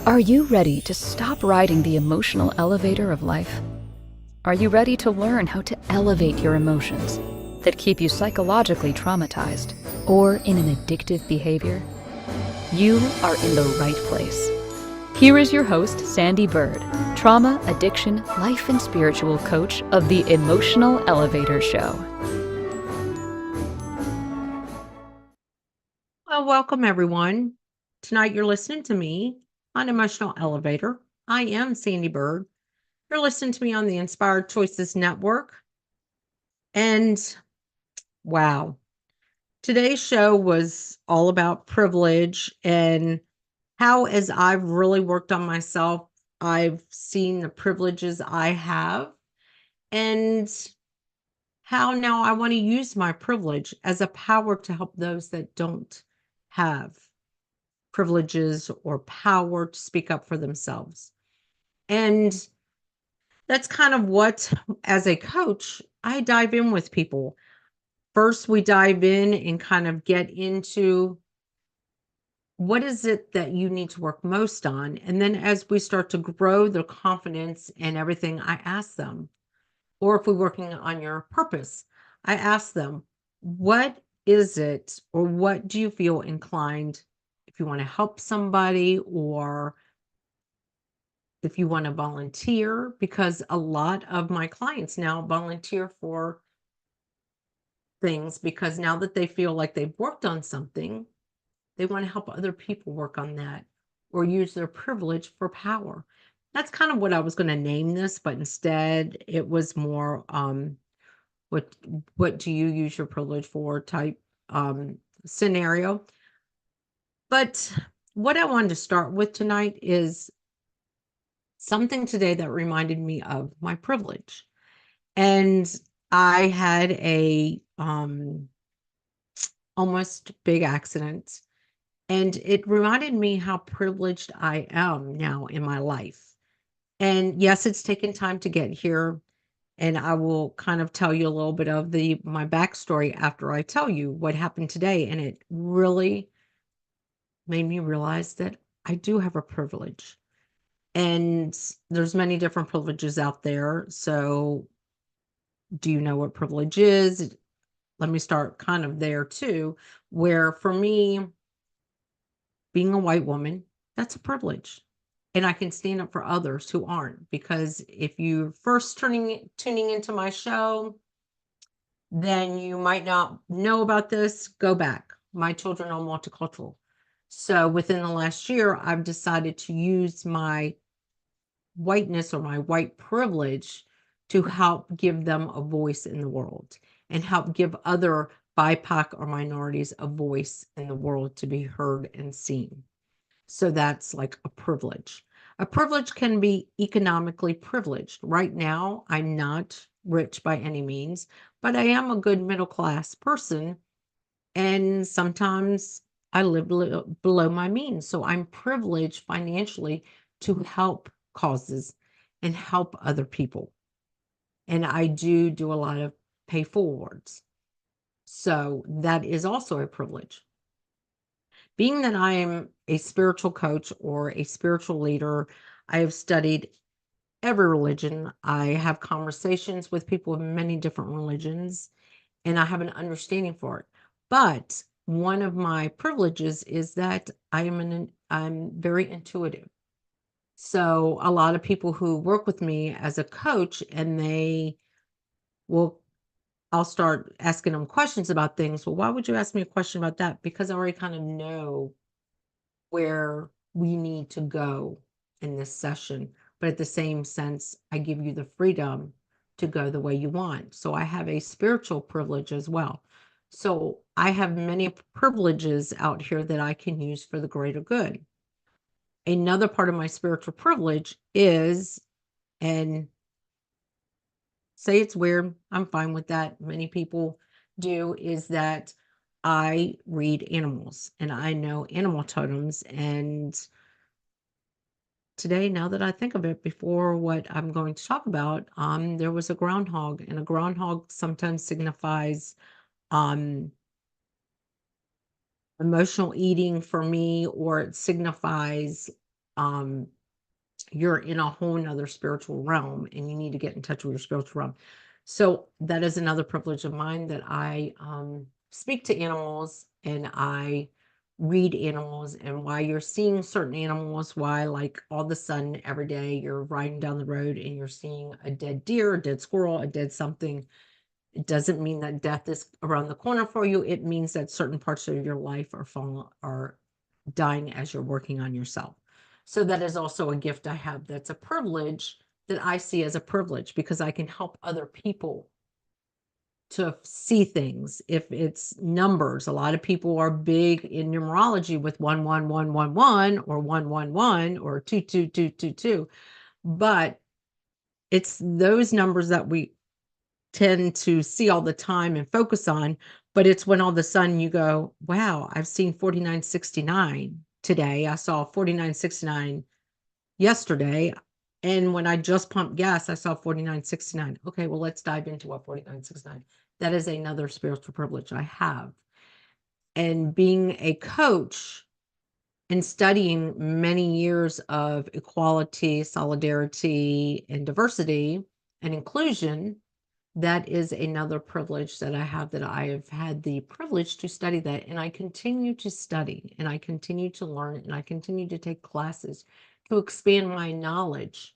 Are you ready to stop riding the emotional elevator of life? Are you ready to learn how to elevate your emotions that keep you psychologically traumatized or in an addictive behavior? You are in the right place. Here is your host, Sandee Byrd, trauma, addiction, life, and spiritual coach of the Emotional Elevator Show. Well, welcome everyone. Tonight you're listening to me on Emotional Elevator. I am Sandee Byrd. You're listening to me on the Inspired Choices Network. And wow, today's show was all about privilege and how, as I've really worked on myself, I've seen the privileges I have and how now I want to use my privilege as a power to help those that don't have privileges or power to speak up for themselves. And that's kind of what, as a coach, I dive in with people. First, we dive in and kind of get into what is it that you need to work most on. And then as we start to grow their confidence and everything, I ask them, or if we're working on your purpose, I ask them, what is it, or what do you feel inclined if you want to help somebody, or if you want to volunteer, because a lot of my clients now volunteer for things because now that they feel like they've worked on something, they want to help other people work on that or use their privilege for power. That's kind of what I was going to name this, but instead it was more what what do you use your privilege for type scenario. But what I wanted to start with tonight is something today that reminded me of my privilege. And I had a almost big accident, and it reminded me how privileged I am now in my life. And yes, it's taken time to get here, and I will kind of tell you a little bit of the my backstory after I tell you what happened today, and it really made me realize that I do have a privilege. And there's many different privileges out there. So, do you know what privilege is? Let me start kind of there too, where for me, being a white woman, that's a privilege. And I can stand up for others who aren't. Because if you're first tuning into my show, then you might not know about this. Go back. My children are multicultural. So within the last year, I've decided to use my whiteness or my white privilege to help give them a voice in the world and help give other BIPOC or minorities a voice in the world to be heard and seen. So that's like a privilege. A privilege can be economically privileged. Right now, I'm not rich by any means, but I am a good middle class person. And sometimes I live below my means. So I'm privileged financially to help causes and help other people. And I do a lot of pay forwards. So that is also a privilege. Being that I am a spiritual coach or a spiritual leader, I have studied every religion. I have conversations with people of many different religions, and I have an understanding for it. But one of my privileges is that I'm very intuitive. So a lot of people who work with me as a coach, and they will I'll start asking them questions about things. Well, why would you ask me a question about that? Because I already kind of know where we need to go in this session. But at the same sense, I give you the freedom to go the way you want. So I have a spiritual privilege as well. So I have many privileges out here that I can use for the greater good. Another part of my spiritual privilege is, and say it's weird, I'm fine with that. Many people do, is that I read animals and I know animal totems. And today, now that I think of it, before what I'm going to talk about, there was a groundhog, and a groundhog sometimes signifies um, emotional eating for me, or it signifies you're in a whole nother spiritual realm and you need to get in touch with your spiritual realm. So that is another privilege of mine, that I speak to animals and I read animals, and why you're seeing certain animals, why like all of a sudden every day you're riding down the road and you're seeing a dead deer, a dead squirrel, a dead something. It doesn't mean that death is around the corner for you. It means that certain parts of your life are dying as you're working on yourself. So that is also a gift I have, that's a privilege, that I see as a privilege, because I can help other people to see things. If it's numbers, a lot of people are big in numerology with 11111 or 111 or 22222, but it's those numbers that we tend to see all the time and focus on. But it's when all of a sudden you go, wow, I've seen 4969 today. I saw 4969 yesterday. And when I just pumped gas, I saw 4969. Okay, well, let's dive into what 4969. That is another spiritual privilege I have. And being a coach and studying many years of equality, solidarity, and diversity and inclusion, that is another privilege that I have, that I have had the privilege to study that. And I continue to study and I continue to learn and I continue to take classes to expand my knowledge.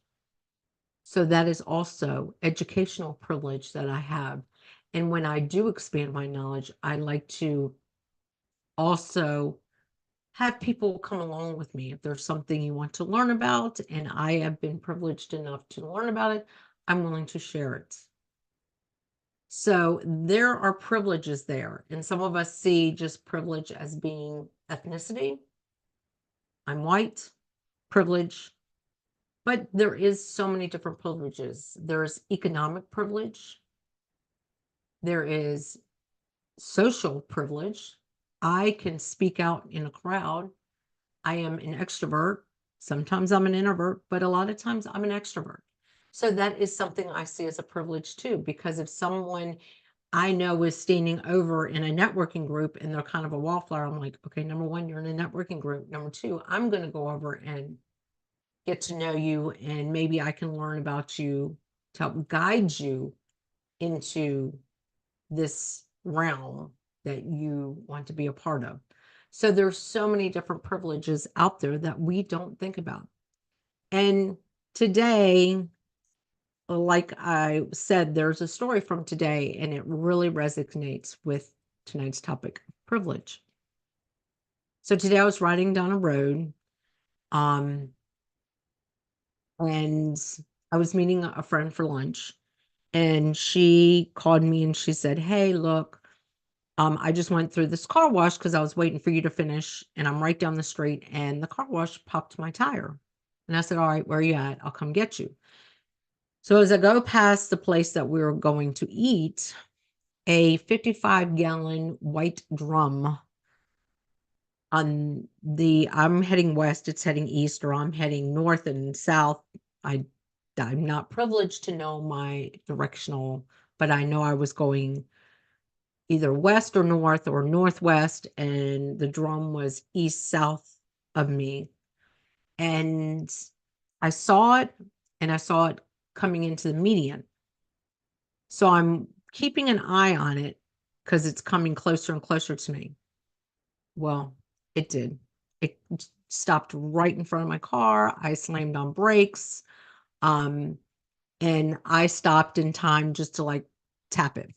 So that is also educational privilege that I have. And when I do expand my knowledge, I like to also have people come along with me. If there's something you want to learn about and I have been privileged enough to learn about it, I'm willing to share it. So there are privileges there. And some of us see just privilege as being ethnicity. I'm white, privilege. But there is so many different privileges. There's economic privilege. There is social privilege. I can speak out in a crowd. I am an extrovert. Sometimes I'm an introvert, but a lot of times I'm an extrovert. So that is something I see as a privilege too, because if someone I know is standing over in a networking group and they're kind of a wallflower, I'm like, okay, number one, you're in a networking group. Number two, I'm going to go over and get to know you, and maybe I can learn about you to help guide you into this realm that you want to be a part of. So there's so many different privileges out there that we don't think about. And today, like I said, there's a story from today, and it really resonates with tonight's topic, privilege. So today I was riding down a road, um, and I was meeting a friend for lunch, and she called me and she said, "Hey, look, I just went through this car wash because I was waiting for you to finish, and I'm right down the street, and the car wash popped my tire." And I said, "All right, where are you at? I'll come get you." So as I go past the place that we were going to eat, a 55-gallon white drum on I'm heading west, it's heading east, or I'm heading north and south. I I'm not privileged to know my directional, but I know I was going either west or northwest, and the drum was east south of me. And I saw it, and I saw it coming into the median. So I'm keeping an eye on it because it's coming closer and closer to me. Well, it did. It stopped right in front of my car. I slammed on brakes. Um, and I stopped in time just to like tap it.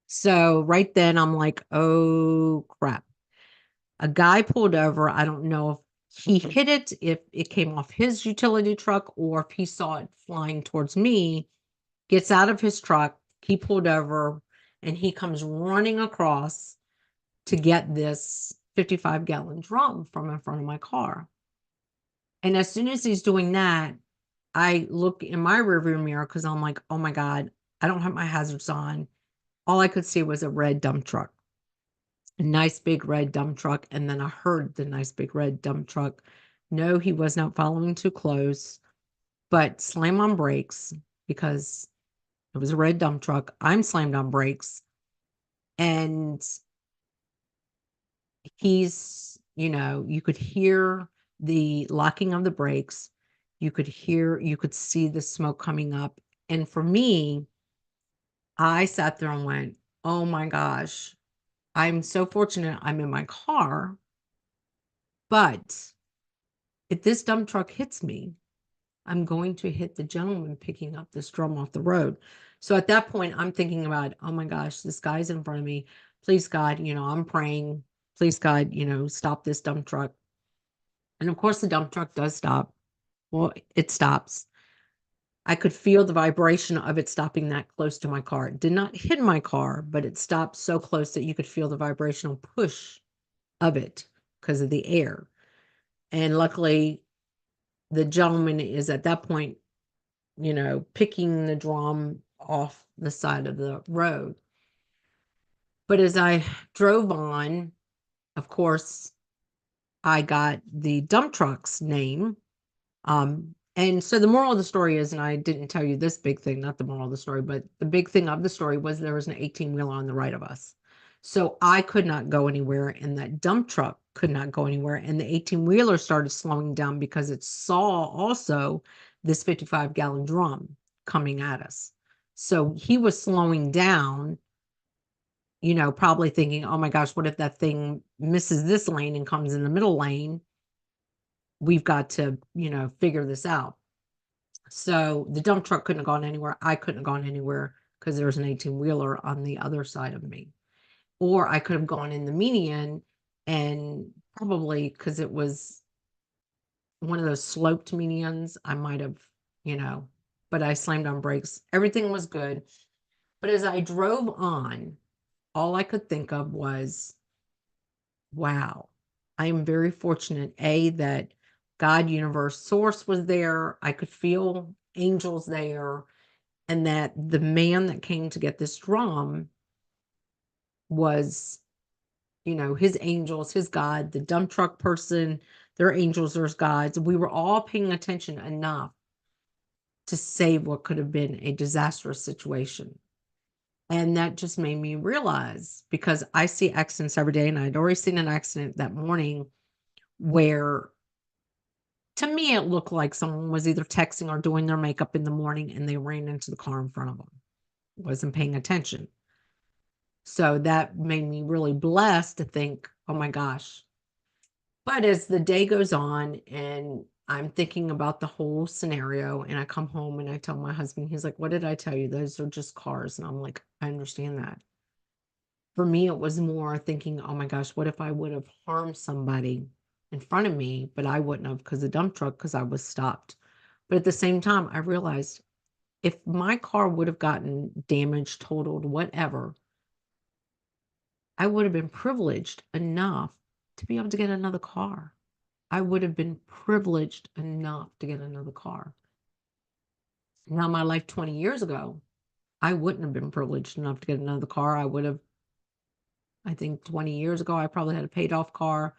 So right then I'm like, oh crap. A guy pulled over. I don't know if he hit it, if it came off his utility truck, or if he saw it flying towards me, gets out of his truck. He pulled over and he comes running across to get this 55-gallon drum from in front of my car. And as soon as he's doing that, I look in my rearview mirror because I'm like, oh my God, I don't have my hazards on. All I could see was a red dump truck, a nice big red dump truck. And then I heard the nice big red dump truck. No, he was not following too close, but slam on brakes because it was a red dump truck. I'm slammed on brakes. And he's, you could hear the locking of the brakes. You could see the smoke coming up. And for me, I sat there and went, oh my gosh, I'm so fortunate I'm in my car. But if this dump truck hits me, I'm going to hit the gentleman picking up this drum off the road. So at that point, I'm thinking about, oh my gosh, this guy's in front of me. Please, God, I'm praying. Please, God, stop this dump truck. And of course, the dump truck does stop. Well, it stops. I could feel the vibration of it stopping that close to my car. It did not hit my car, but it stopped so close that you could feel the vibrational push of it because of the air. And luckily, the gentleman is at that point, picking the drum off the side of the road. But as I drove on, of course, I got the dump truck's name. And so the moral of the story is, and I didn't tell you this big thing, not the moral of the story, but the big thing of the story was there was an 18-wheeler on the right of us. So I could not go anywhere, and that dump truck could not go anywhere. And the 18-wheeler started slowing down because it saw also this 55-gallon drum coming at us. So he was slowing down, probably thinking, oh my gosh, what if that thing misses this lane and comes in the middle lane? We've got to, figure this out. So the dump truck couldn't have gone anywhere. I couldn't have gone anywhere because there was an 18-wheeler on the other side of me. Or I could have gone in the median, and probably because it was one of those sloped medians, I might have, but I slammed on brakes. Everything was good. But as I drove on, all I could think of was, wow, I am very fortunate, that God, universe, source was there. I could feel angels there. And that the man that came to get this drum was, his angels, his God, the dump truck person, their angels, their gods. We were all paying attention enough to save what could have been a disastrous situation. And that just made me realize, because I see accidents every day, and I'd already seen an accident that morning where, to me, it looked like someone was either texting or doing their makeup in the morning and they ran into the car in front of them. Wasn't paying attention. So that made me really blessed to think, oh my gosh. But as the day goes on and I'm thinking about the whole scenario, and I come home and I tell my husband, he's like, what did I tell you? Those are just cars. And I'm like, I understand that. For me, it was more thinking, oh my gosh, what if I would have harmed somebody in front of me, but I wouldn't have because the dump truck, because I was stopped. But at the same time, I realized if my car would have gotten damaged, totaled, whatever, I would have been privileged enough to be able to get another car. I would have been privileged enough to get another car. Now, my life 20 years ago, I wouldn't have been privileged enough to get another car. I think 20 years ago, I probably had a paid off car,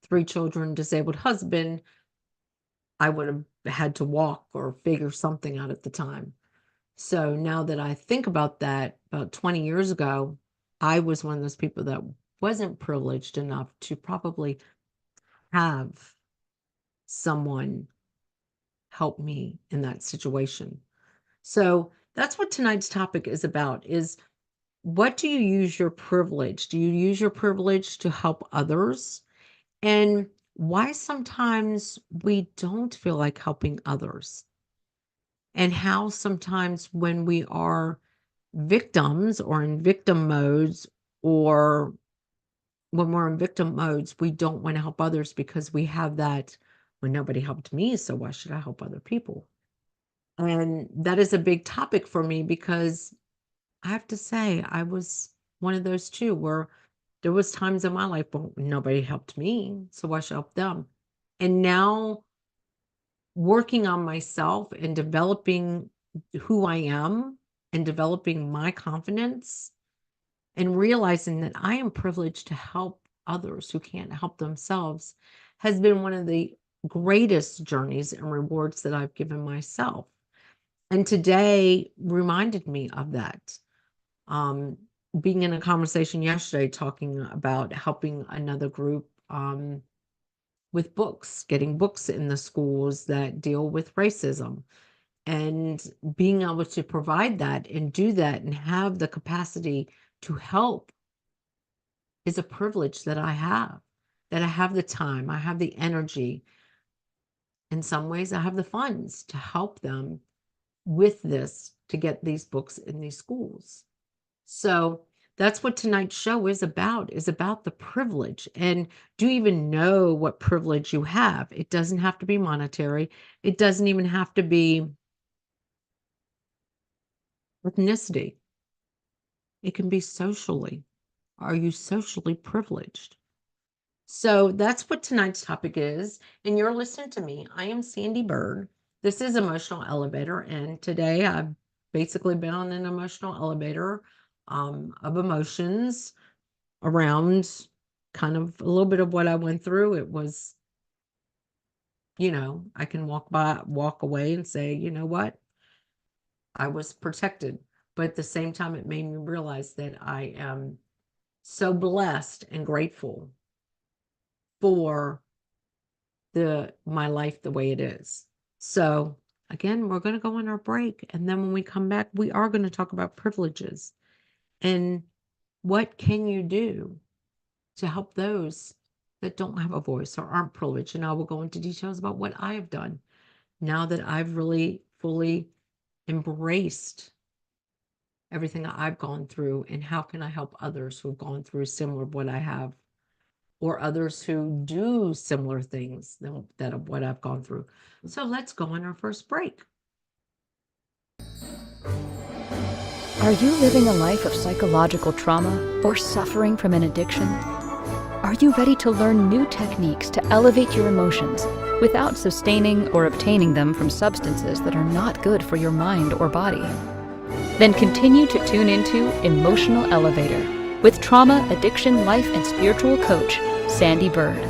3 children, disabled husband. I would have had to walk or figure something out at the time. So now that I think about that, about 20 years ago, I was one of those people that wasn't privileged enough to probably have someone help me in that situation. So that's what tonight's topic is about, is what do you use your privilege? Do you use your privilege to help others? And why sometimes we don't feel like helping others? And how sometimes when we are victims or in victim modes, or when we're in victim modes, we don't want to help others because we have that, well, nobody helped me, so why should I help other people? And that is a big topic for me because I have to say I was one of those too, where there was times in my life, well, nobody helped me, so why should I help them? And now working on myself and developing who I am and developing my confidence and realizing that I am privileged to help others who can't help themselves has been one of the greatest journeys and rewards that I've given myself. And today reminded me of that. Um, Being in a conversation yesterday talking about helping another group, with books, getting books in the schools that deal with racism, and being able to provide that and do that and have the capacity to help is a privilege that I have. That I have the time, I have the energy. In some ways, I have the funds to help them with this to get these books in these schools. So that's what tonight's show is about the privilege. And do you even know what privilege you have? It doesn't have to be monetary. It doesn't even have to be ethnicity. It can be socially. Are you socially privileged? So that's what tonight's topic is. And you're listening to me. I am Sandee Byrd. This is Emotional Elevator. And today I've basically been on an emotional elevator of emotions around kind of a little bit of what I went through. It was, I can walk away and say, you know what? I was protected. But at the same time, it made me realize that I am so blessed and grateful for my life the way it is. So again, we're going to go on our break. And then when we come back, we are going to talk about privileges and what can you do to help those that don't have a voice or aren't privileged. And I will go into details about what I have done now that I've really fully embraced everything that I've gone through, and how can I help others who've gone through similar what I have, or others who do similar things that of what I've gone through. So let's go on our first break. Are you living a life of psychological trauma or suffering from an addiction? Are you ready to learn new techniques to elevate your emotions without sustaining or obtaining them from substances that are not good for your mind or body? Then continue to tune into Emotional Elevator with trauma, addiction, life, and spiritual coach, Sandee Byrd,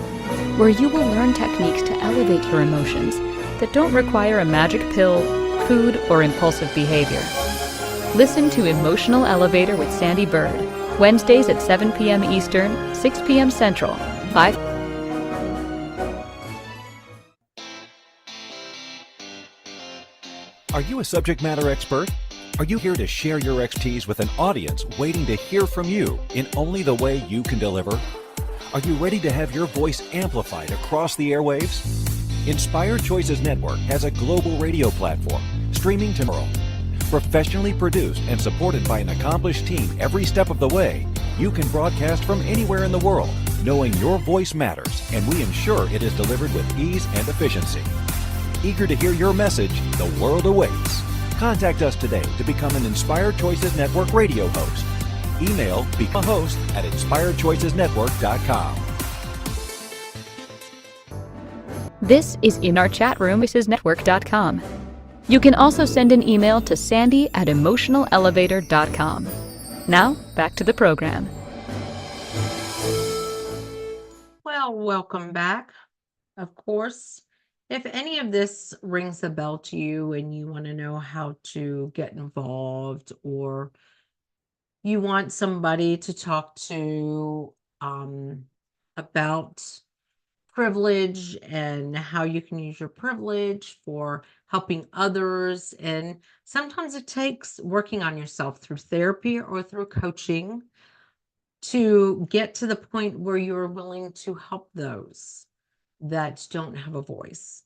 where you will learn techniques to elevate your emotions that don't require a magic pill, food, or impulsive behavior. Listen to Emotional Elevator with Sandee Byrd, Wednesdays at 7 p.m. Eastern, 6 p.m. Central, 5. Are you a subject matter expert? Are you here to share your expertise with an audience waiting to hear from you in only the way you can deliver? Are you ready to have your voice amplified across the airwaves? Inspired Choices Network has a global radio platform streaming to the world. Professionally produced and supported by an accomplished team every step of the way, you can broadcast from anywhere in the world, knowing your voice matters, and we ensure it is delivered with ease and efficiency. Eager to hear your message, the world awaits. Contact us today to become an Inspired Choices Network radio host. Email become a host at inspiredchoicesnetwork.com. This is In Our Chat Room, network.com. You can also send an email to sandy@emotionalelevator.com. Now, back to the program. Well, welcome back. Of course, if any of this rings a bell to you and you want to know how to get involved, or you want somebody to talk to about privilege and how you can use your privilege for helping others. And sometimes it takes working on yourself through therapy or through coaching to get to the point where you're willing to help those that don't have a voice.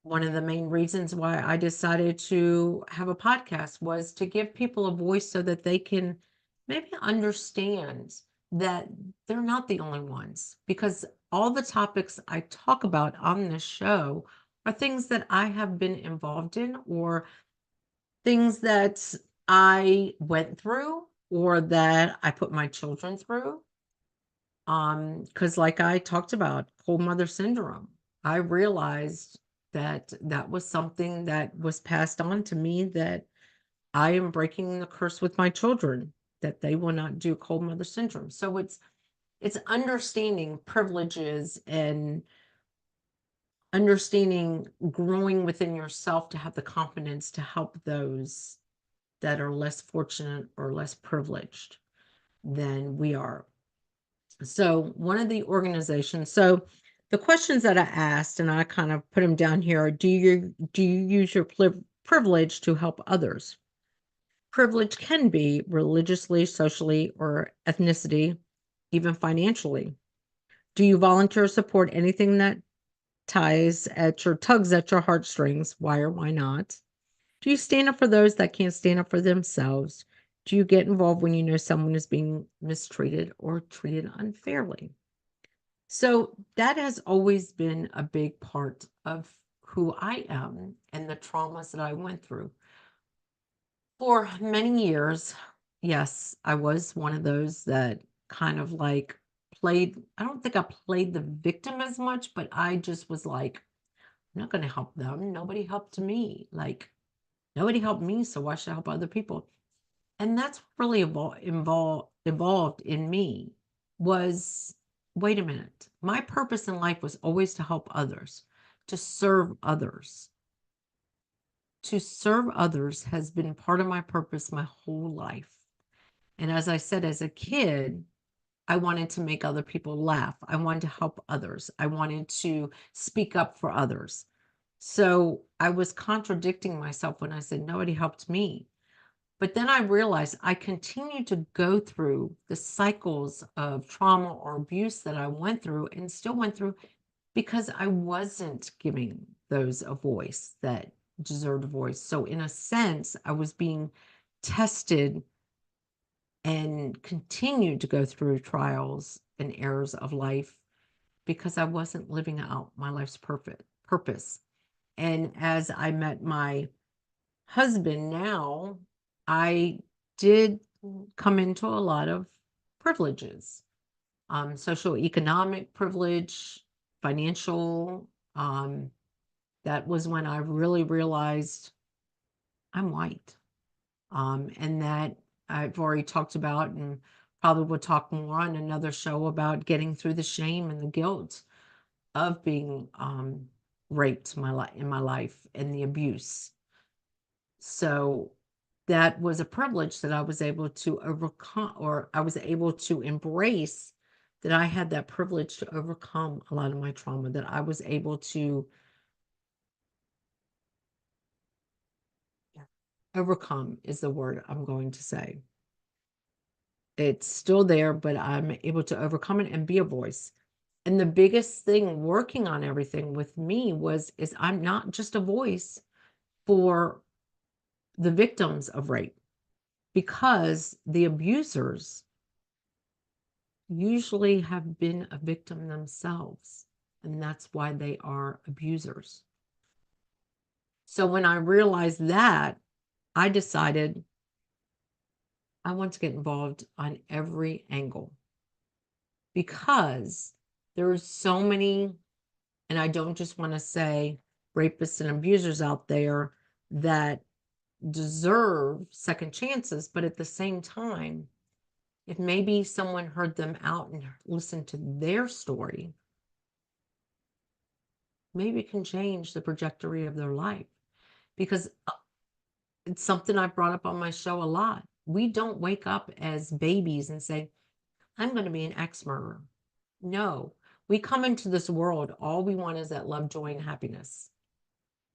One of the main reasons why I decided to have a podcast was to give people a voice so that they can maybe understand that they're not the only ones. Because all the topics I talk about on this show are things that I have been involved in, or things that I went through, or that I put my children through. Because like I talked about cold mother syndrome, I realized that that was something that was passed on to me, that I am breaking the curse with my children, that they will not do cold mother syndrome. So it's understanding privileges and understanding growing within yourself to have the confidence to help those that are less fortunate or less privileged than we are. So one of the organizations, so The questions that I asked, and I kind of put them down here, are, do you use your privilege to help others? Privilege can be religiously, socially, or ethnicity, even financially. Do you volunteer or support anything that tugs at your heartstrings? Why or why not? Do you stand up for those that can't stand up for themselves? Do you get involved when you know someone is being mistreated or treated unfairly? So that has always been a big part of who I am and the traumas that I went through. For many years, yes, I was one of those that kind of like I don't think I played the victim as much, but I just was like, I'm not going to help them. Nobody helped me. Like, nobody helped me, so why should I help other people? And that's what really evolved in me was, wait a minute. My purpose in life was always to help others, to serve others. To serve others has been part of my purpose my whole life. And as I said, as a kid, I wanted to make other people laugh. I wanted to help others. I wanted to speak up for others. So I was contradicting myself when I said, nobody helped me. But then I realized I continued to go through the cycles of trauma or abuse that I went through and still went through because I wasn't giving those a voice that deserved a voice. So, in a sense, I was being tested and continued to go through trials and errors of life because I wasn't living out my life's purpose. And as I met my husband now, I did come into a lot of privileges, socioeconomic privilege, financial. That was when I really realized I'm white, and that I've already talked about, and probably will talk more on another show about getting through the shame and the guilt of being raped in my life and the abuse. So that was a privilege that I was able to overcome, or I was able to embrace that I had that privilege to overcome a lot of my trauma, that I was able to overcome is the word I'm going to say. It's still there, but I'm able to overcome it and be a voice. And the biggest thing working on everything with me is I'm not just a voice for the victims of rape, because the abusers usually have been a victim themselves, and that's why they are abusers. So when I realized that, I decided I want to get involved on every angle, because there's so many, and I don't just want to say rapists and abusers out there that deserve second chances, but at the same time, if maybe someone heard them out and listened to their story, maybe it can change the trajectory of their life. Because it's something I've brought up on my show a lot. We don't wake up as babies and say, I'm going to be an ex murderer. No, we come into this world, all we want is that love, joy, and happiness.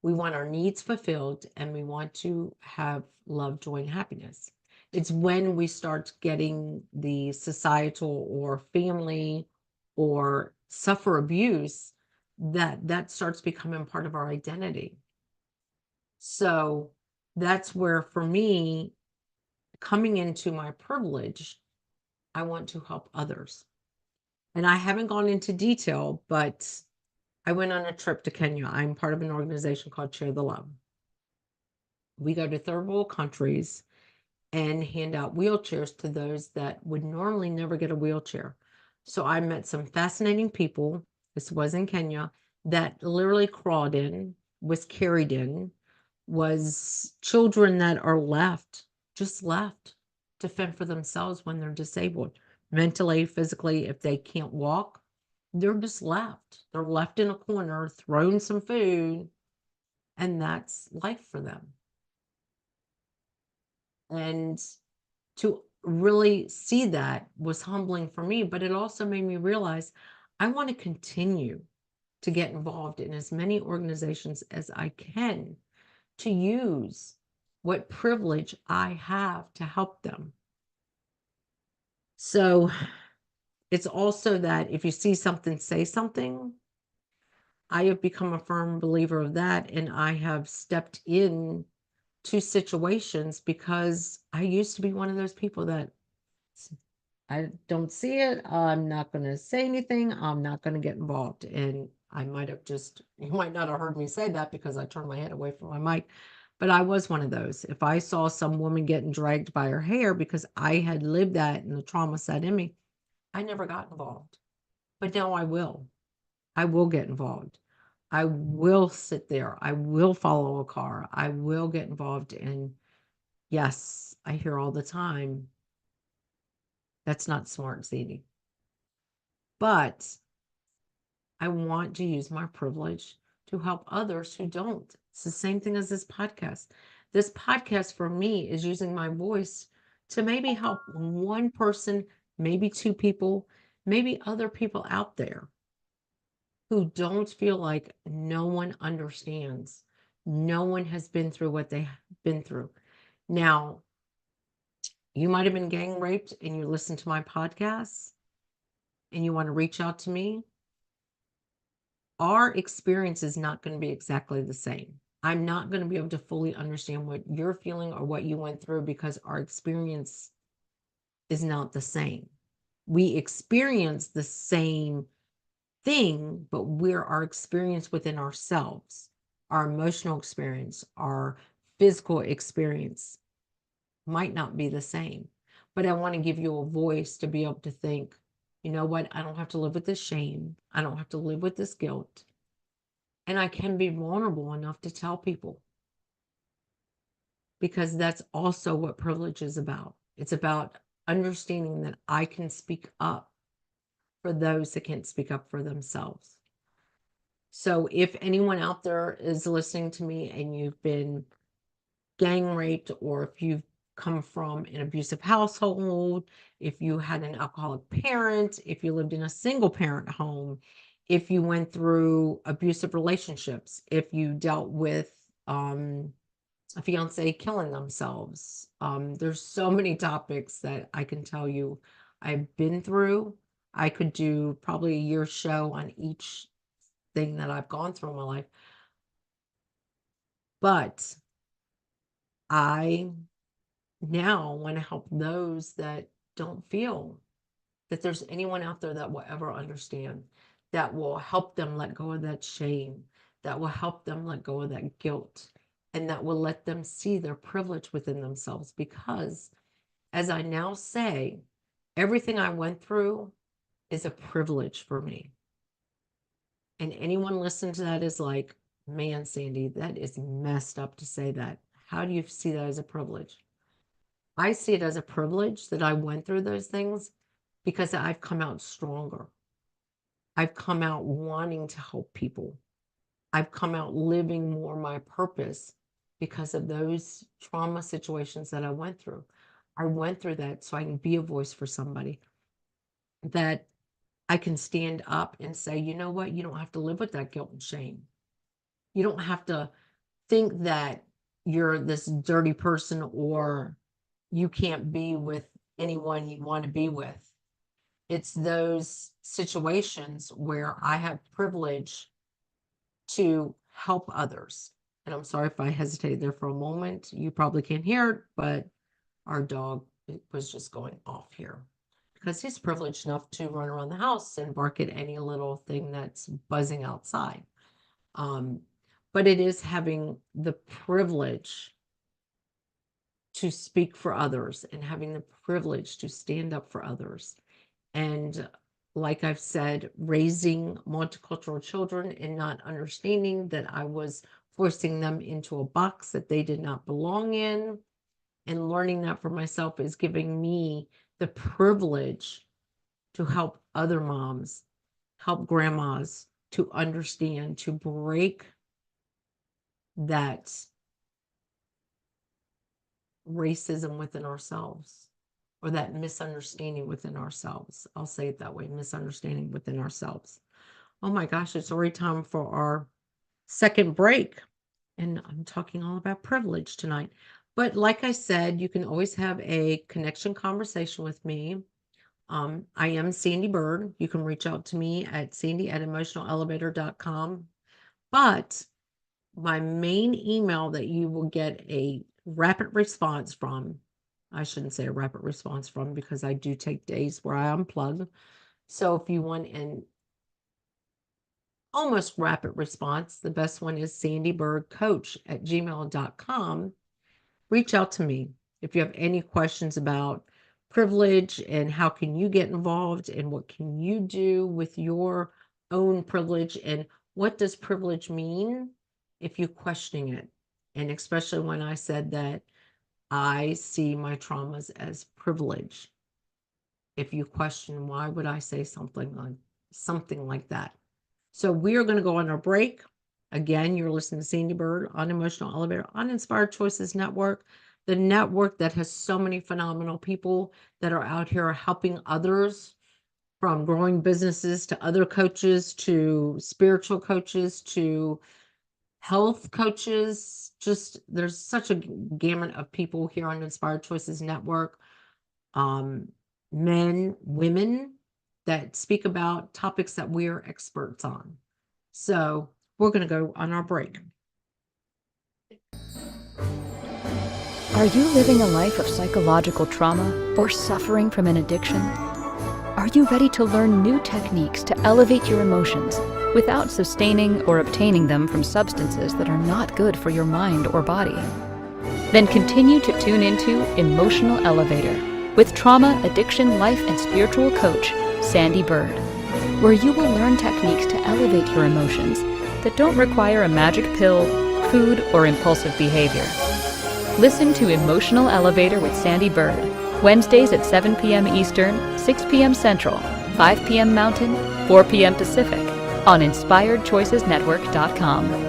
We want our needs fulfilled, and we want to have love, joy, and happiness. It's when we start getting the societal or family or suffer abuse that starts becoming part of our identity. So that's where, for me, coming into my privilege, I want to help others. And I haven't gone into detail, but I went on a trip to Kenya. I'm part of an organization called Share the Love. We go to third world countries and hand out wheelchairs to those that would normally never get a wheelchair. So I met some fascinating people. This was in Kenya, that literally crawled in, was carried in, was children that are just left to fend for themselves when they're disabled, mentally, physically. If they can't walk, they're just left. They're left in a corner, thrown some food, and that's life for them. And to really see that was humbling for me, but it also made me realize I want to continue to get involved in as many organizations as I can to use what privilege I have to help them. So it's also that if you see something, say something. I have become a firm believer of that, and I have stepped in to situations because I used to be one of those people that I don't see it. I'm not going to say anything. I'm not going to get involved. And I might have just, you might not have heard me say that because I turned my head away from my mic, but I was one of those. If I saw some woman getting dragged by her hair because I had lived that and the trauma set in me, I never got involved. But now I will. I will get involved. I will sit there. I will follow a car. I will get involved. And yes, I hear all the time, that's not smart, Sandee. But I want to use my privilege to help others who don't. It's the same thing as this podcast. This podcast for me is using my voice to maybe help one person, maybe two people, maybe other people out there who don't feel like no one understands. No one has been through what they've been through. Now, you might have been gang raped and you listen to my podcast and you want to reach out to me. Our experience is not going to be exactly the same. I'm not going to be able to fully understand what you're feeling or what you went through because our experience is not the same. We experience the same thing, but we're our experience within ourselves, our emotional experience, our physical experience might not be the same. But I want to give you a voice to be able to think, you know what? I don't have to live with this shame. I don't have to live with this guilt. And I can be vulnerable enough to tell people because that's also what privilege is about. It's about understanding that I can speak up for those that can't speak up for themselves. So if anyone out there is listening to me and you've been gang raped, or if you've come from an abusive household, if you had an alcoholic parent, if you lived in a single parent home, if you went through abusive relationships, if you dealt with a fiance killing themselves, there's so many topics that I can tell you I've been through. I could do probably a year show on each thing that I've gone through in my life. But I now want to help those that don't feel that there's anyone out there that will ever understand, that will help them let go of that shame, that will help them let go of that guilt, and that will let them see their privilege within themselves. Because, as I now say, everything I went through is a privilege for me. And anyone listening to that is like, man, Sandee, that is messed up to say that. How do you see that as a privilege? I see it as a privilege that I went through those things because I've come out stronger. I've come out wanting to help people. I've come out living more my purpose because of those trauma situations that I went through. I went through that so I can be a voice for somebody, that I can stand up and say, you know what? You don't have to live with that guilt and shame. You don't have to think that you're this dirty person or you can't be with anyone you want to be with. It's those situations where I have privilege to help others. And I'm sorry if I hesitated there for a moment. You probably can't hear it, but our dog was just going off here because he's privileged enough to run around the house and bark at any little thing that's buzzing outside. But it is having the privilege to speak for others and having the privilege to stand up for others. And like I've said, raising multicultural children and not understanding that I was forcing them into a box that they did not belong in, and learning that for myself is giving me the privilege to help other moms, help grandmas to understand, to break that racism within ourselves, or that misunderstanding within ourselves. I'll say it that way, misunderstanding within ourselves. Oh my gosh, it's already time for our second break. And I'm talking all about privilege tonight. But like I said, you can always have a connection conversation with me. I am Sandee Byrd. You can reach out to me at sandy@emotionalelevator.com. But my main email that you will get a rapid response from, I shouldn't say a rapid response from because I do take days where I unplug. So if you want an almost rapid response, the best one is sandeebirdcoach@gmail.com. Reach out to me if you have any questions about privilege and how can you get involved and what can you do with your own privilege and what does privilege mean if you're questioning it. And especially when I said that I see my traumas as privilege. If you question why would I say something like that. So we are going to go on our break. Again, you're listening to Sandee Byrd on Emotional Elevator on Inspired Choices Network, the network that has so many phenomenal people that are out here helping others, from growing businesses to other coaches to spiritual coaches to health coaches. Just there's such a gamut of people here on Inspired Choices Network. Men, women that speak about topics that we're experts on. So we're going to go on our break. Are you living a life of psychological trauma or suffering from an addiction? Are you ready to learn new techniques to elevate your emotions without sustaining or obtaining them from substances that are not good for your mind or body? Then continue to tune into Emotional Elevator with trauma, addiction, life, and spiritual coach, Sandee Byrd, where you will learn techniques to elevate your emotions that don't require a magic pill, food, or impulsive behavior. Listen to Emotional Elevator with Sandee Byrd, Wednesdays at 7 p.m. Eastern, 6 p.m. Central, 5 p.m. Mountain, 4 p.m. Pacific, on InspiredChoicesNetwork.com.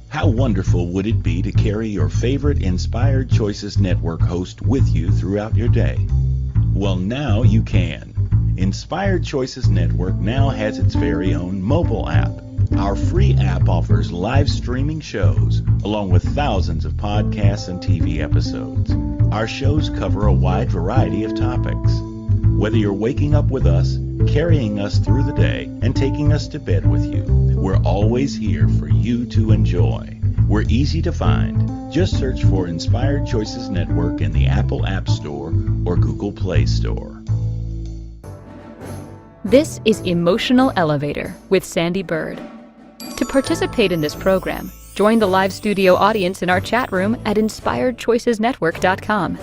How wonderful would it be to carry your favorite Inspired Choices Network host with you throughout your day? Well, now you can. Inspired Choices Network now has its very own mobile app. Our free app offers live streaming shows, along with thousands of podcasts and TV episodes. Our shows cover a wide variety of topics. Whether you're waking up with us, carrying us through the day, and taking us to bed with you, we're always here for you to enjoy. We're easy to find. Just search for Inspired Choices Network in the Apple App Store or Google Play Store. This is Emotional Elevator with Sandee Byrd. To participate in this program, join the live studio audience in our chat room at InspiredChoicesNetwork.com.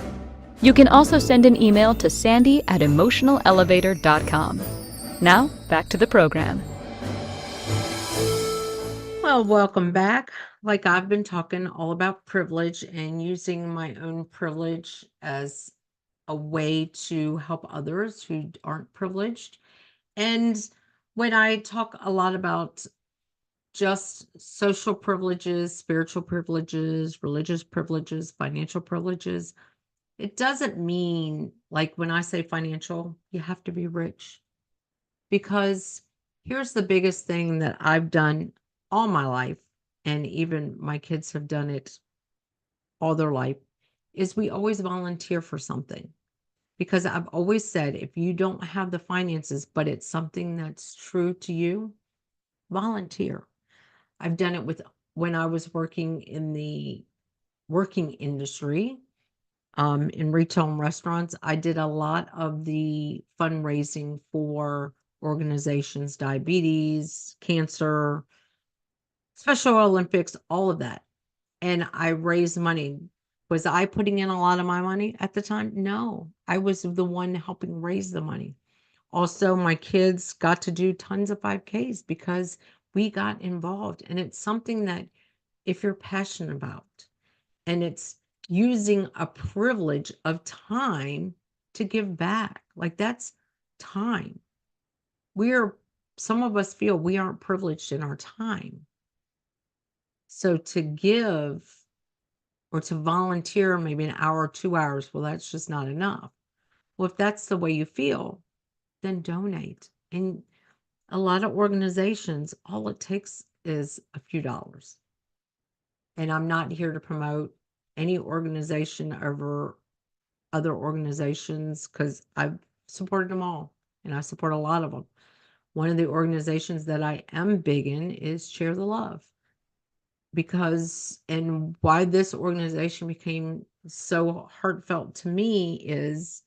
You can also send an email to sandy@emotionalelevator.com. Now, back to the program. Well, welcome back. Like I've been talking all about privilege and using my own privilege as a way to help others who aren't privileged. And when I talk a lot about just social privileges, spiritual privileges, religious privileges, financial privileges, it doesn't mean, like when I say financial, you have to be rich. Because here's the biggest thing that I've done all my life, and even my kids have done it all their life, is we always volunteer for something. Because I've always said, if you don't have the finances, but it's something that's true to you, volunteer. I've done it with when I was working in the working industry, in retail and restaurants. I did a lot of the fundraising for organizations, diabetes, cancer, Special Olympics, all of that. And I raised money. Was I putting in a lot of my money at the time? No, I was the one helping raise the money. Also, my kids got to do tons of 5Ks because we got involved. And it's something that if you're passionate about, and it's using a privilege of time to give back, like that's time. Some of us feel we aren't privileged in our time. So to give or to volunteer maybe an hour or 2 hours. Well, that's just not enough. Well, if that's the way you feel, then donate. And a lot of organizations, all it takes is a few dollars. And I'm not here to promote any organization over other organizations because I've supported them all and I support a lot of them. One of the organizations that I am big in is Share the Love, because, and why this organization became so heartfelt to me is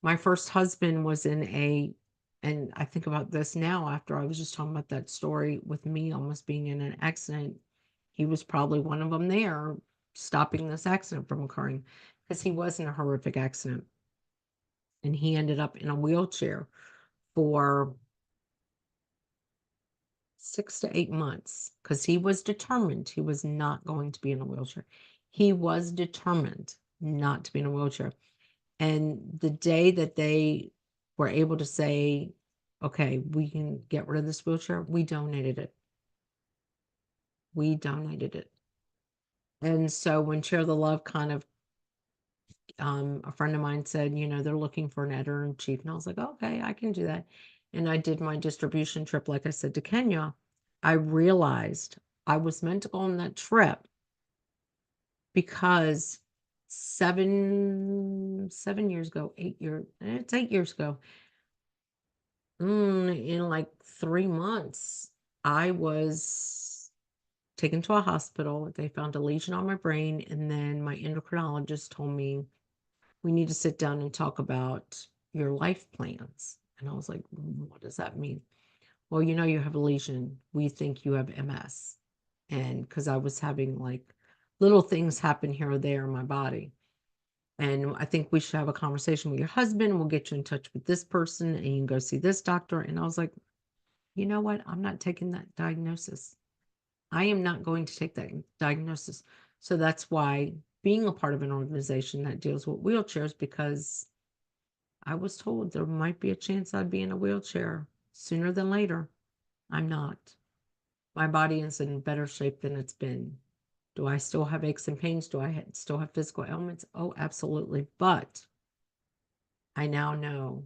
my first husband was in a, and I think about this now after I was just talking about that story with me almost being in an accident. He was probably one of them there stopping this accident from occurring, because he was in a horrific accident and he ended up in a wheelchair for 6 to 8 months because he was determined he was not going to be in a wheelchair. He was determined not to be in a wheelchair. And the day that they were able to say, okay, we can get rid of this wheelchair, we donated it. We donated it. And so when Share the Love kind of, a friend of mine said, they're looking for an editor in chief. And I was like, okay, I can do that. And I did my distribution trip, like I said, to Kenya. I realized I was meant to go on that trip because 7 years ago, it's 8 years ago, in like 3 months, I was taken to a hospital. They found a lesion on my brain, and then my endocrinologist told me, we need to sit down and talk about your life plans. And I was like, what does that mean? Well, you have a lesion. We think you have MS. And because I was having like little things happen here or there in my body. And I think we should have a conversation with your husband. We'll get you in touch with this person and you can go see this doctor. And I was like, you know what? I'm not taking that diagnosis. I am not going to take that diagnosis. So that's why being a part of an organization that deals with wheelchairs, because I was told there might be a chance I'd be in a wheelchair sooner than later. I'm not. My body is in better shape than it's been. Do I still have aches and pains? Do I still have physical ailments? Oh, absolutely. But I now know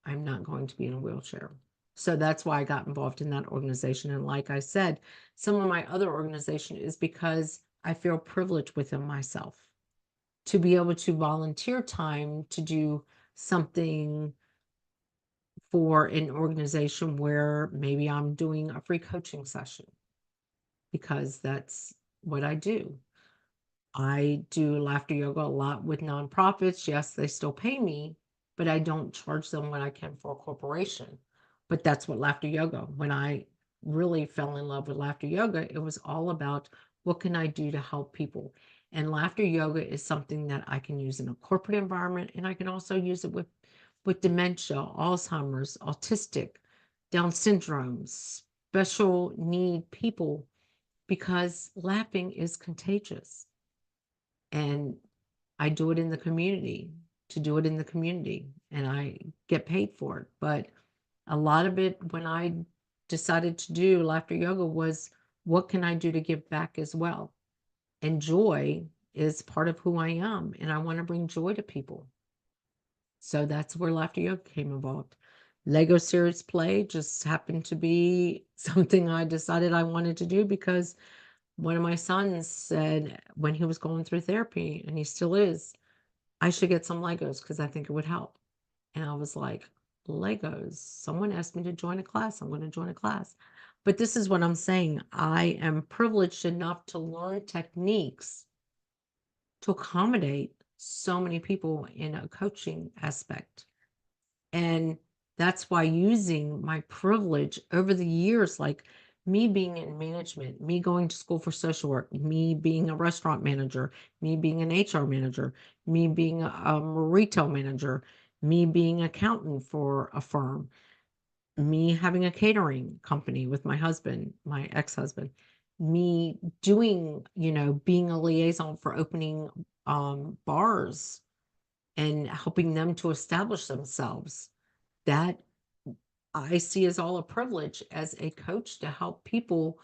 I'm not going to be in a wheelchair. So that's why I got involved in that organization. And like I said, some of my other organization is because I feel privileged within myself to be able to volunteer time to do something for an organization where maybe I'm doing a free coaching session, because that's what I do. I do laughter yoga a lot with nonprofits. Yes, they still pay me, but I don't charge them what I can for a corporation. But that's what laughter yoga, when I really fell in love with laughter yoga, it was all about what can I do to help people. And laughter yoga is something that I can use in a corporate environment, and I can also use it with dementia, Alzheimer's, autistic, Down syndrome, special need people, because laughing is contagious. And I do it in the community, to do it in the community, and I get paid for it. But a lot of it, when I decided to do laughter yoga, was what can I do to give back as well? And joy is part of who I am, and I want to bring joy to people. So that's where laughter yoga came involved. Lego series play just happened to be something I decided I wanted to do because one of my sons said when he was going through therapy, and he still is, I should get some Legos because I think it would help. And I was like, Legos? Someone asked me to join a class. I'm going to join a class. But this is what I'm saying. I am privileged enough to learn techniques to accommodate so many people in a coaching aspect. And that's why using my privilege over the years, like me being in management, me going to school for social work, me being a restaurant manager, me being an HR manager, me being a retail manager, me being an accountant for a firm, me having a catering company with my husband, my ex-husband, me doing, being a liaison for opening bars and helping them to establish themselves. That I see as all a privilege as a coach to help people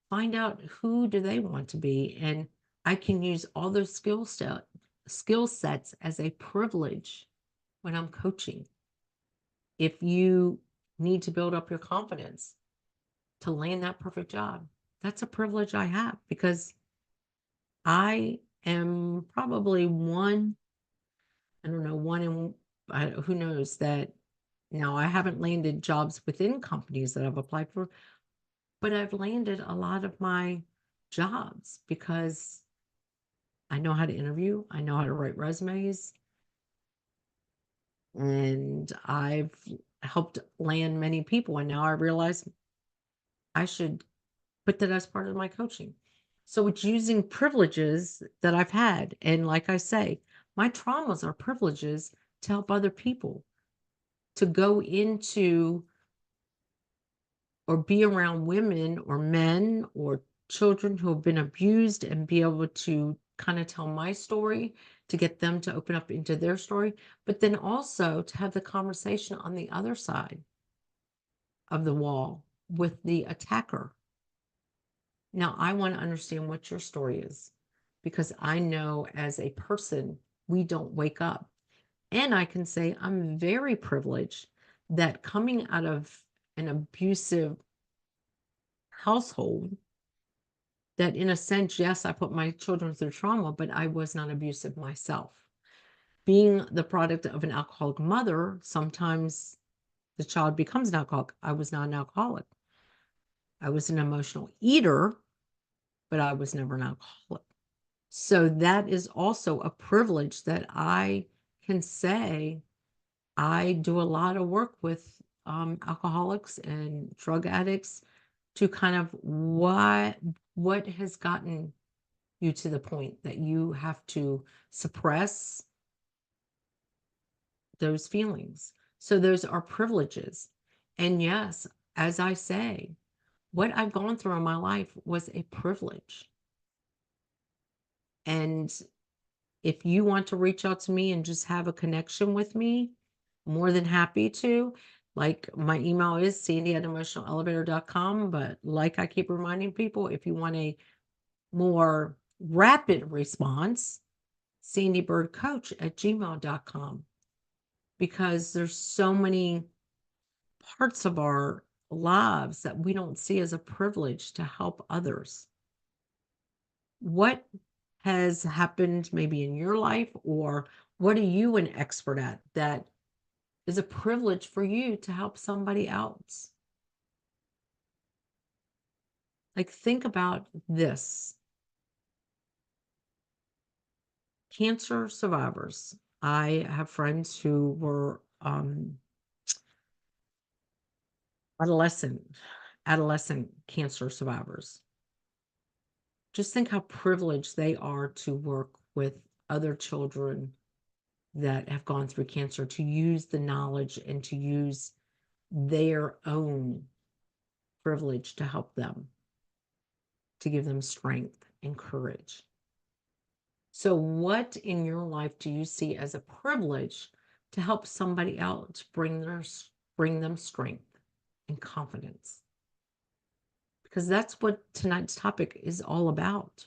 find out who do they want to be. And I can use all those skill sets as a privilege when I'm coaching. If you need to build up your confidence to land that perfect job, that's a privilege I have, because I am probably one, I don't know, one in, who knows that. Now, I haven't landed jobs within companies that I've applied for, but I've landed a lot of my jobs because I know how to interview, I know how to write resumes, and I've helped land many people. And now I realize I should put that as part of my coaching. So it's using privileges that I've had. And like I say, my traumas are privileges to help other people, to go into or be around women or men or children who have been abused and be able to kind of tell my story to get them to open up into their story, but then also to have the conversation on the other side of the wall with the attacker. Now, I want to understand what your story is, because I know as a person, we don't wake up. And I can say I'm very privileged that coming out of an abusive household, that in a sense, yes, I put my children through trauma, but I was not abusive myself. Being the product of an alcoholic mother, sometimes the child becomes an alcoholic. I was not an alcoholic. I was an emotional eater, but I was never an alcoholic. So that is also a privilege that I can say. I do a lot of work with alcoholics and drug addicts to kind of what has gotten you to the point that you have to suppress those feelings. So those are privileges. And yes, as I say, what I've gone through in my life was a privilege. And if you want to reach out to me and just have a connection with me, more than happy to. Like, my email is Sandee@emotionalelevator.com. But like I keep reminding people, if you want a more rapid response, SandeeByrdCoach@gmail.com. Because there's so many parts of our lives that we don't see as a privilege to help others. What has happened maybe in your life, or what are you an expert at that is a privilege for you to help somebody else? Like, think about this. Cancer survivors. I have friends who were adolescent cancer survivors. Just think how privileged they are to work with other children that have gone through cancer, to use the knowledge and to use their own privilege to help them, to give them strength and courage. So what in your life do you see as a privilege to help somebody else bring them strength and confidence? Because that's what tonight's topic is all about.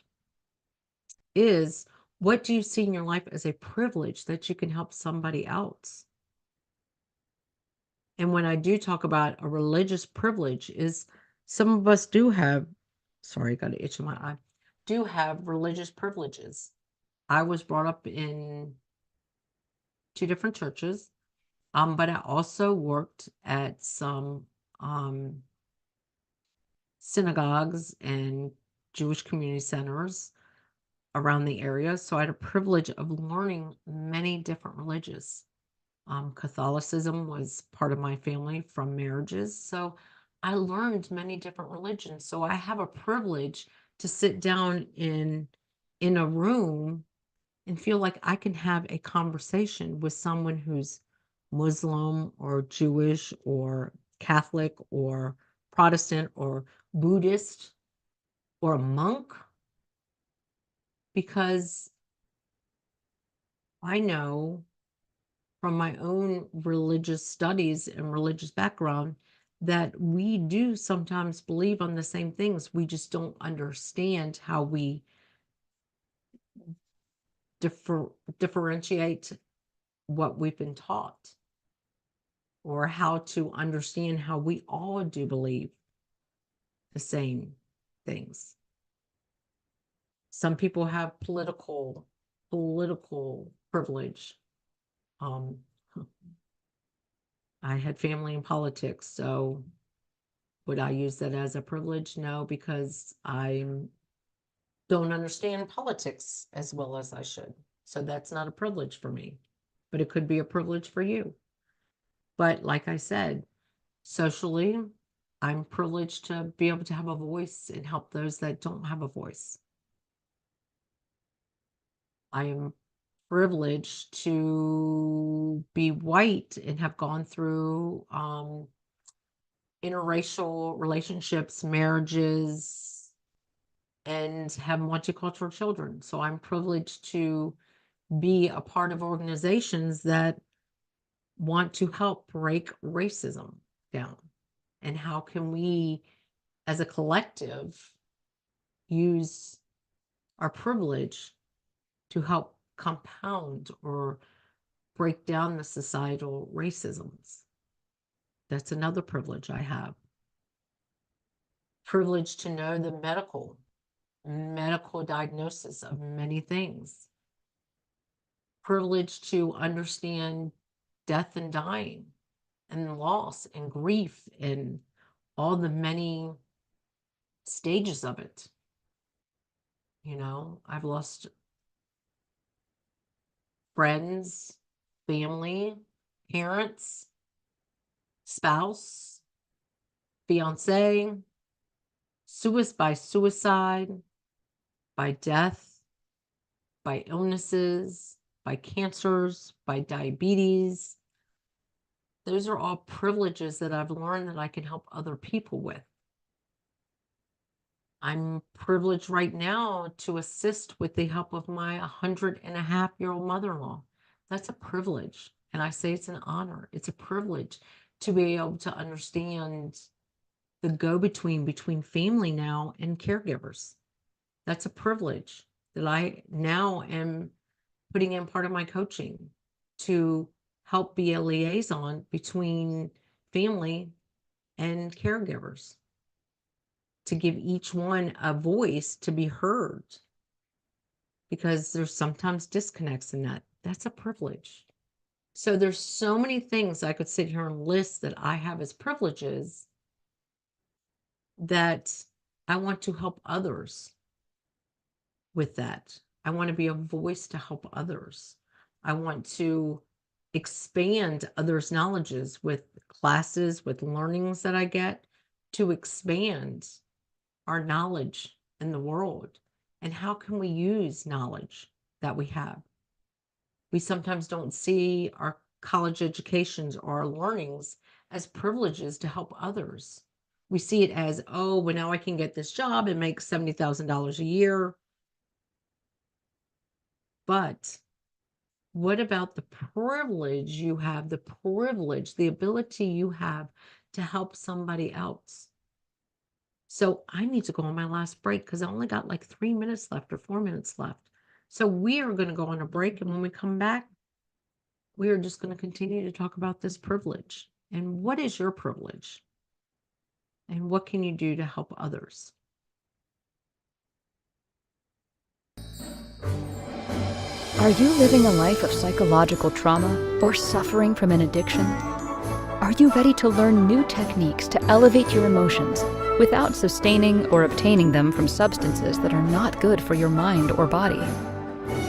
Is, what do you see in your life as a privilege that you can help somebody else? And when I do talk about a religious privilege, is some of us do have, sorry, I got an itch in my eye, do have religious privileges. I was brought up in 2 different churches, but I also worked at some synagogues and Jewish community centers around the area. So I had a privilege of learning many different religions. Catholicism was part of my family from marriages. So I learned many different religions. So I have a privilege to sit down in a room and feel like I can have a conversation with someone who's Muslim or Jewish or Catholic or Protestant or Buddhist or a monk, because I know from my own religious studies and religious background that we do sometimes believe on the same things. We just don't understand how we differentiate what we've been taught, or how to understand how we all do believe the same things. Some people have political privilege. I had family in politics, so would I use that as a privilege? No, because I don't understand politics as well as I should. So that's not a privilege for me, but it could be a privilege for you. But like I said, socially, I'm privileged to be able to have a voice and help those that don't have a voice. I am privileged to be white and have gone through interracial relationships, marriages, and have multicultural children. So I'm privileged to be a part of organizations that want to help break racism down. And how can we, as a collective, use our privilege to help compound or break down the societal racisms? That's another privilege I have. Privilege to know the medical diagnosis of many things. Privilege to understand death and dying and loss and grief and all the many stages of it. You know, I've lost friends, family, parents, spouse, fiance, by suicide, by death, by illnesses, by cancers, by diabetes. Those are all privileges that I've learned that I can help other people with. I'm privileged right now to assist with the help of my 100-and-a-half-year-old mother-in-law. That's a privilege. And I say it's an honor. It's a privilege to be able to understand the go-between between family now and caregivers. That's a privilege that I now am putting in part of my coaching to help be a liaison between family and caregivers, to give each one a voice to be heard, because there's sometimes disconnects in that. That's a privilege. So there's so many things I could sit here and list that I have as privileges that I want to help others with that. I want to be a voice to help others. I want to expand others' knowledges with classes, with learnings that I get, to expand our knowledge in the world. And how can we use knowledge that we have? We sometimes don't see our college educations or our learnings as privileges to help others. We see it as, oh, well, now I can get this job and make $70,000 a year. But what about the privilege you have, the ability you have to help somebody else? So I need to go on my last break because I only got like 3 minutes left or 4 minutes left. So we are going to go on a break. And when we come back, we are just going to continue to talk about this privilege. And what is your privilege? And what can you do to help others? Are you living a life of psychological trauma or suffering from an addiction? Are you ready to learn new techniques to elevate your emotions without sustaining or obtaining them from substances that are not good for your mind or body?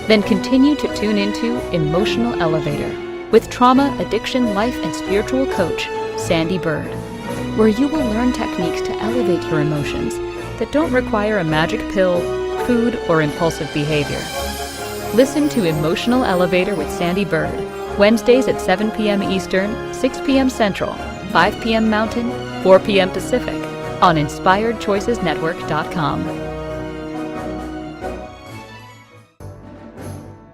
Then continue to tune into Emotional Elevator with trauma, addiction, life, and spiritual coach, Sandee Byrd, where you will learn techniques to elevate your emotions that don't require a magic pill, food, or impulsive behavior. Listen to Emotional Elevator with Sandee Byrd, Wednesdays at 7 p.m. Eastern, 6 p.m. Central, 5 p.m. Mountain, 4 p.m. Pacific, on InspiredChoicesNetwork.com.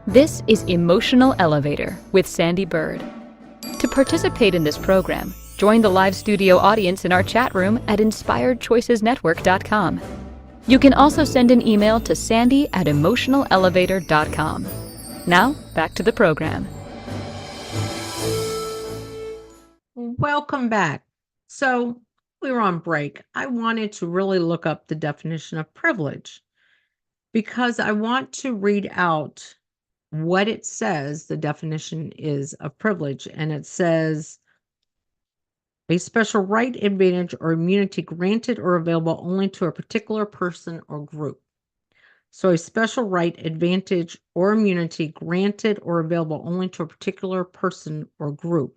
This is Emotional Elevator with Sandee Byrd. To participate in this program, join the live studio audience in our chat room at InspiredChoicesNetwork.com. You can also send an email to Sandee@emotionalelevator.com. Now, back to the program. Welcome back. So we were on break. I wanted to really look up the definition of privilege because I want to read out what it says the definition is of privilege. And it says a special right, advantage, or immunity granted or available only to a particular person or group. So a special right, advantage, or immunity granted or available only to a particular person or group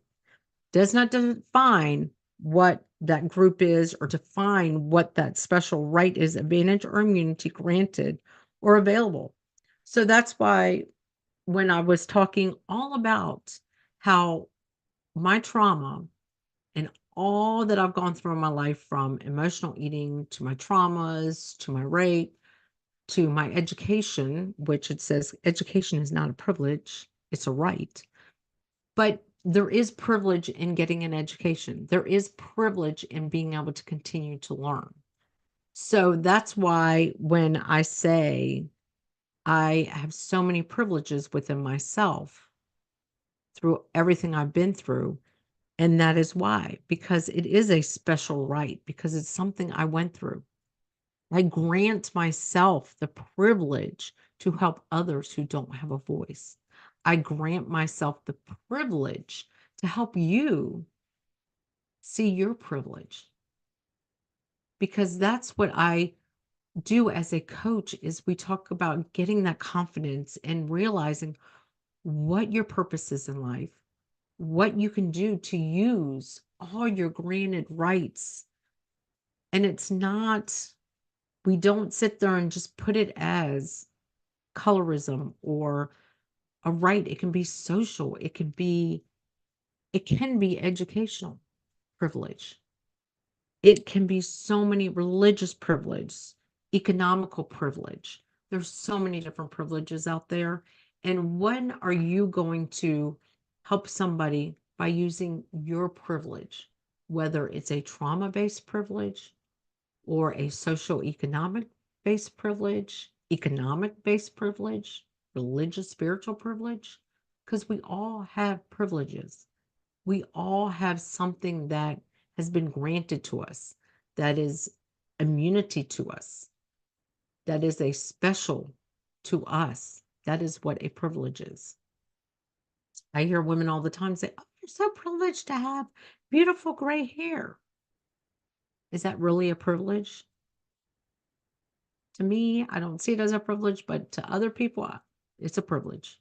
does not define what that group is or define what that special right is, advantage, or immunity granted or available. So that's why when I was talking all about how my trauma and all that I've gone through in my life, from emotional eating to my traumas to my rape to my education, which it says education is not a privilege, it's a right. But there is privilege in getting an education. There is privilege in being able to continue to learn. So that's why when I say I have so many privileges within myself through everything I've been through, and that is why, because it is a special right, because it's something I went through. I grant myself the privilege to help others who don't have a voice. I grant myself the privilege to help you see your privilege. Because that's what I do as a coach, is we talk about getting that confidence and realizing what your purpose is in life, what you can do to use all your granted rights. And it's not, we don't sit there and just put it as colorism or a right. It can be social. It can be educational privilege. It can be so many religious privilege, economical privilege. There's so many different privileges out there. And when are you going to help somebody by using your privilege, whether it's a trauma-based privilege or a social-economic based privilege, economic-based privilege, religious, spiritual privilege? Because we all have privileges. We all have something that has been granted to us, that is immunity to us, that is a special to us. That is what a privilege is. I hear women all the time say, "Oh, you're so privileged to have beautiful gray hair." Is that really a privilege? To me, I don't see it as a privilege, but to other people, it's a privilege.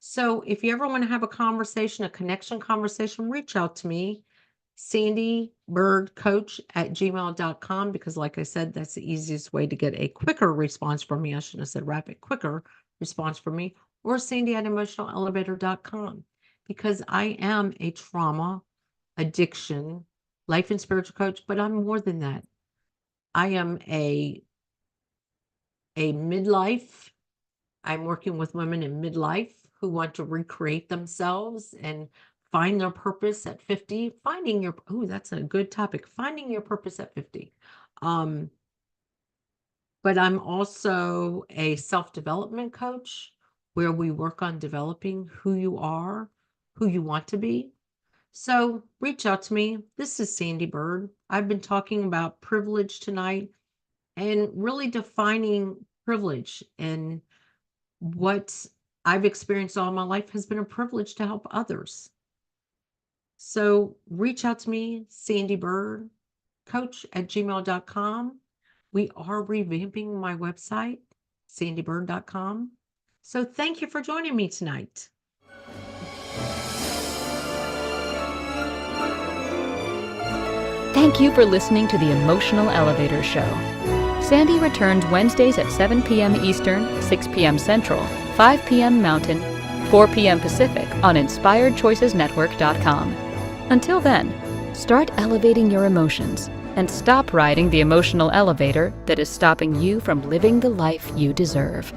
So if you ever want to have a conversation, a connection conversation, reach out to me, Sandee Byrd Coach at gmail.com, because like I said, that's the easiest way to get a quicker response from me. I shouldn't have said rapid, quicker response from me, or Sandee at emotionalelevator.com, because I am a trauma, addiction, life and spiritual coach, but I'm more than that. I am a midlife. I'm working with women in midlife who want to recreate themselves and find their purpose at 50. That's a good topic. Finding your purpose at 50. But I'm also a self-development coach where we work on developing who you are, who you want to be. So reach out to me. This is Sandee Byrd. I've been talking about privilege tonight and really defining privilege, and what I've experienced all my life has been a privilege to help others. So reach out to me, Sandee Byrd, coach at gmail.com. We are revamping my website, sandeebyrd.com. So thank you for joining me tonight. Thank you for listening to the Emotional Elevator Show. Sandee returns Wednesdays at 7 p.m. Eastern, 6 p.m. Central, 5 p.m. Mountain, 4 p.m. Pacific on InspiredChoicesNetwork.com. Until then, start elevating your emotions and stop riding the emotional elevator that is stopping you from living the life you deserve.